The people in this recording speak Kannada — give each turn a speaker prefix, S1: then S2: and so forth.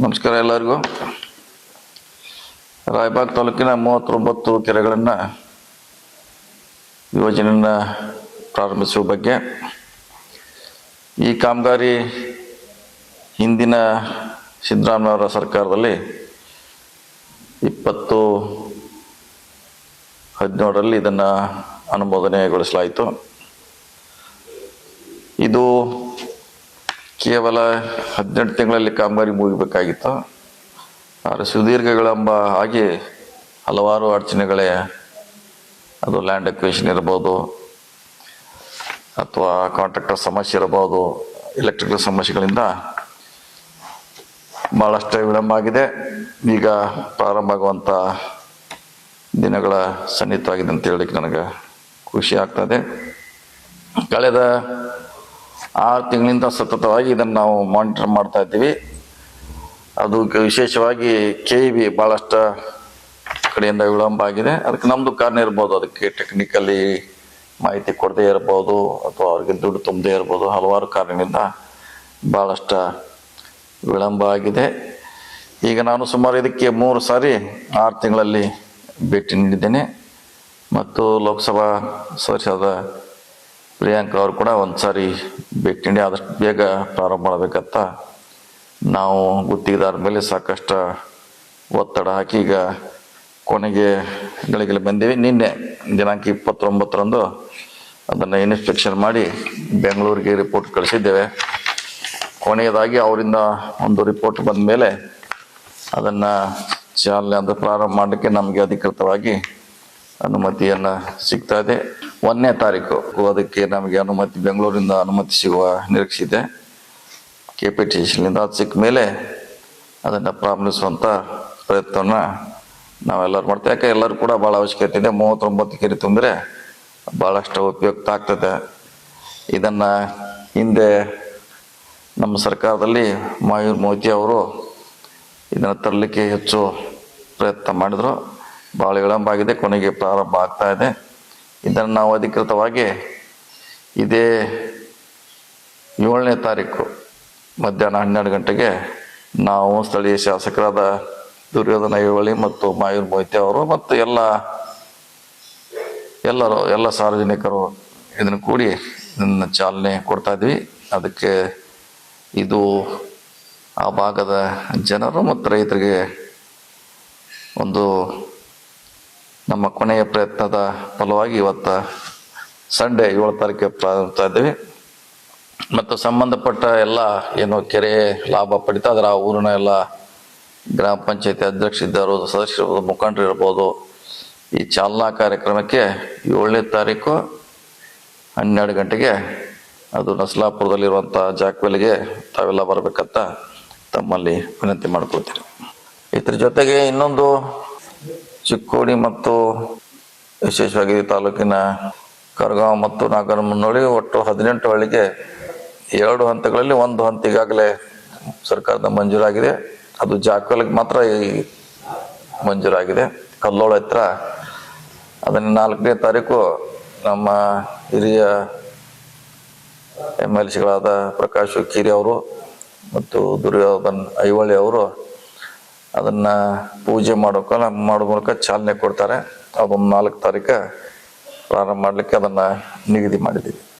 S1: ನಮಸ್ಕಾರ ಎಲ್ಲರಿಗೂ. ರಾಯಬಾಗ್ ತಾಲೂಕಿನ 39 ಕೆರೆಗಳನ್ನು ಯೋಜನೆಯನ್ನು ಪ್ರಾರಂಭಿಸುವ ಬಗ್ಗೆ ಈ ಕಾಮಗಾರಿ ಹಿಂದಿನ ಸಿದ್ದರಾಮಯ್ಯ ಸರ್ಕಾರದಲ್ಲಿ 2017ರಲ್ಲಿ ಇದನ್ನು ಅನುಮೋದನೆಗೊಳಿಸಲಾಯಿತು. ಇದು ಕೇವಲ 18 ತಿಂಗಳಲ್ಲಿ ಕಾಮಗಾರಿ ಮುಗಿಬೇಕಾಗಿತ್ತು. ಆದರೆ ಸುದೀರ್ಘ ವಿಳಂಬ ಆಗಿ ಹಲವಾರು ಅಡಚಣೆಗಳೇ, ಅದು ಲ್ಯಾಂಡ್ ಎಕ್ವಿಷನ್ ಇರ್ಬೋದು, ಅಥವಾ ಕಾಂಟ್ರಾಕ್ಟರ್ ಸಮಸ್ಯೆ ಇರಬಹುದು, ಎಲೆಕ್ಟ್ರಿಕಲ್ ಸಮಸ್ಯೆಗಳಿಂದ ಭಾಳಷ್ಟು ವಿಳಂಬ ಆಗಿದೆ. ಈಗ ಪ್ರಾರಂಭ ಆಗುವಂಥ ದಿನಗಳ ಸನ್ನಿಹಿತವಾಗಿದೆ ಅಂತ ಹೇಳಲಿಕ್ಕೆ ನನಗೆ ಖುಷಿ ಆಗ್ತದೆ. ಕಳೆದ 6 ತಿಂಗಳಿಂದ ಸತತವಾಗಿ ಇದನ್ನು ನಾವು ಮಾನಿಟರ್ ಮಾಡ್ತಾ ಇದ್ದೀವಿ. ಅದು ವಿಶೇಷವಾಗಿ KEB ಭಾಳಷ್ಟು ಕಡೆಯಿಂದ ವಿಳಂಬ ಆಗಿದೆ. ಅದಕ್ಕೆ ನಮ್ಮದು ಕಾರಣ ಇರ್ಬೋದು, ಅದಕ್ಕೆ ಟೆಕ್ನಿಕಲಿ ಮಾಹಿತಿ ಕೊಡದೇ ಇರ್ಬೋದು, ಅಥವಾ ಅವ್ರಿಗೆ ದುಡ್ಡು ತುಂಬದೇ ಇರ್ಬೋದು. ಹಲವಾರು ಕಾರಣದಿಂದ ಭಾಳಷ್ಟು ವಿಳಂಬ ಆಗಿದೆ. ಈಗ ನಾನು ಸುಮಾರು ಇದಕ್ಕೆ 3 ಸಾರಿ 6 ತಿಂಗಳಲ್ಲಿ ಭೇಟಿ ನೀಡಿದ್ದೇನೆ. ಮತ್ತು ಲೋಕಸಭಾ ಸದಸ್ಯರಾದ ಪ್ರಿಯಾಂಕಾ ಅವರು ಕೂಡ 1 ಸಾರಿ ಭೇಟಿ ನೀಡಿ ಆದಷ್ಟು ಬೇಗ ಪ್ರಾರಂಭ ಮಾಡಬೇಕಂತ ನಾವು ಗುತ್ತಿಗೆದಾರ ಮೇಲೆ ಸಾಕಷ್ಟು ಒತ್ತಡ ಹಾಕಿ ಈಗ ಕೊನೆಗೆ ಗಳಿಗೆ ಬಂದೀವಿ. ನಿನ್ನೆ ದಿನಾಂಕ 29ರಂದು ಅದನ್ನು ಇನ್ಸ್ಪೆಕ್ಷನ್ ಮಾಡಿ ಬೆಂಗಳೂರಿಗೆ ರಿಪೋರ್ಟ್ ಕಳಿಸಿದ್ದೇವೆ. ಕೊನೆಯದಾಗಿ ಅವರಿಂದ ಒಂದು ರಿಪೋರ್ಟ್ ಬಂದ ಮೇಲೆ ಅದನ್ನು ಚಾಲನೆ ಅಂದರೆ ಪ್ರಾರಂಭ ಮಾಡಲಿಕ್ಕೆ ನಮಗೆ ಅಧಿಕೃತವಾಗಿ ಅನುಮತಿಯನ್ನು ಸಿಗ್ತಾ ಇದೆ. 1ನೇ ತಾರೀಕು ಅದಕ್ಕೆ ನಮಗೆ ಅನುಮತಿ, ಬೆಂಗಳೂರಿಂದ ಅನುಮತಿ ಸಿಗುವ ನಿರೀಕ್ಷೆ ಇದೆ KPTCನಿಂದ. ಅದು ಸಿಕ್ಕ ಮೇಲೆ ಅದನ್ನು ಪ್ರಾರಂಭಿಸುವಂಥ ಪ್ರಯತ್ನವನ್ನು ನಾವೆಲ್ಲರೂ ಮಾಡ್ತೇವೆ. ಯಾಕೆ ಎಲ್ಲರೂ ಕೂಡ ಭಾಳ ಅವಶ್ಯಕತೆ ಇದೆ. 39 ಕೆರೆ ತುಂಬಿದ್ರೆ ಭಾಳಷ್ಟು ಉಪಯುಕ್ತ ಆಗ್ತದೆ. ಇದನ್ನು ಹಿಂದೆ ನಮ್ಮ ಸರ್ಕಾರದಲ್ಲಿ ಮಾಯೂರ್ ಮೋತಿ ಅವರು ಇದನ್ನು ತರಲಿಕ್ಕೆ ಹೆಚ್ಚು ಪ್ರಯತ್ನ ಮಾಡಿದರು. ಭಾಳ ವಿಳಂಬ ಆಗಿದೆ, ಕೊನೆಗೆ ಪ್ರಾರಂಭ ಆಗ್ತಾ ಇದೆ. ಇದನ್ನು ನಾವು ಅಧಿಕೃತವಾಗಿ ಇದೇ 7ನೇ ತಾರೀಕು ಮಧ್ಯಾಹ್ನ 12 ಗಂಟೆಗೆ ನಾವು ಸ್ಥಳೀಯ ಶಾಸಕರಾದ ದುರ್ಯೋಧನ ಐಹೊಳೆ ಮತ್ತು ಮಾಯೂರ್ ಮೊಯ್ತೆ ಅವರು ಮತ್ತು ಎಲ್ಲ ಸಾರ್ವಜನಿಕರು ಇದನ್ನು ಕೂಡಿ ಇದನ್ನು ಚಾಲನೆ ಕೊಡ್ತಾ ಇದ್ವಿ. ಅದಕ್ಕೆ ಇದು ಆ ಭಾಗದ ಜನರು ಮತ್ತು ರೈತರಿಗೆ ಒಂದು ನಮ್ಮ ಕೊನೆಯ ಪ್ರಯತ್ನದ ಫಲವಾಗಿ ಇವತ್ತು ಸಂಡೇ 7 ತಾರೀಕಿಗೆ ಪ್ರಾರಂಭಿಸ್ತಾ ಇದ್ದೀವಿ. ಮತ್ತು ಸಂಬಂಧಪಟ್ಟ ಎಲ್ಲ ಏನು ಕೆರೆ ಲಾಭ ಪಡಿತಾ ಅದರ ಆ ಊರಿನ ಎಲ್ಲ ಗ್ರಾಮ ಪಂಚಾಯತಿ ಅಧ್ಯಕ್ಷರಿದ್ದರು, ಸದಸ್ಯರು, ಮುಖಂಡರು ಇರ್ಬೋದು. ಈ ಚಾಲನಾ ಕಾರ್ಯಕ್ರಮಕ್ಕೆ 7ನೇ ತಾರೀಕು 12 ಗಂಟೆಗೆ ಅದು ನಸಲಾಪುರದಲ್ಲಿರುವಂಥ ಜಾಕ್ವೆಲ್ಗೆ ತಾವೆಲ್ಲ ಬರಬೇಕಂತ ತಮ್ಮಲ್ಲಿ ವಿನಂತಿ ಮಾಡ್ಕೊಳ್ತೀನಿ. ಇದ್ರ ಜೊತೆಗೆ ಇನ್ನೊಂದು ಚಿಕ್ಕೋಡಿ ಮತ್ತು ವಿಶೇಷವಾಗಿ ತಾಲೂಕಿನ ಕರಗಾಂವ್ ಮತ್ತು ನಾಗರಮುನ್ನೋಳಿ ಒಟ್ಟು 18 ಹಳ್ಳಿಗೆ 2 ಹಂತಗಳಲ್ಲಿ 1 ಹಂತ ಈಗಾಗಲೇ ಸರ್ಕಾರದ ಮಂಜೂರಾಗಿದೆ. ಅದು ಜಾಕ್ವೆಲ್ಗೆ ಮಾತ್ರ ಮಂಜೂರಾಗಿದೆ. ಕಲ್ಲೋಳ ಹತ್ರ ಅದನ್ನು 4ನೇ ತಾರೀಕು ನಮ್ಮ ಹಿರಿಯ MLCಗಳಾದ ಪ್ರಕಾಶ್ ಹುಕ್ಕೇರಿ ಅವರು ಮತ್ತು ದುರ್ಯೋಧನ್ ಐಹೊಳೆ ಅವರು ಅದನ್ನು ಪೂಜೆ ಮಾಡೋ ಮೂಲಕ ಚಾಲನೆ ಕೊಡ್ತಾರೆ. ಅದೊಂದು 4 ತಾರೀಕು ಪ್ರಾರಂಭ ಮಾಡಲಿಕ್ಕೆ ಅದನ್ನು ನಿಗದಿ ಮಾಡಿದ್ದೀವಿ.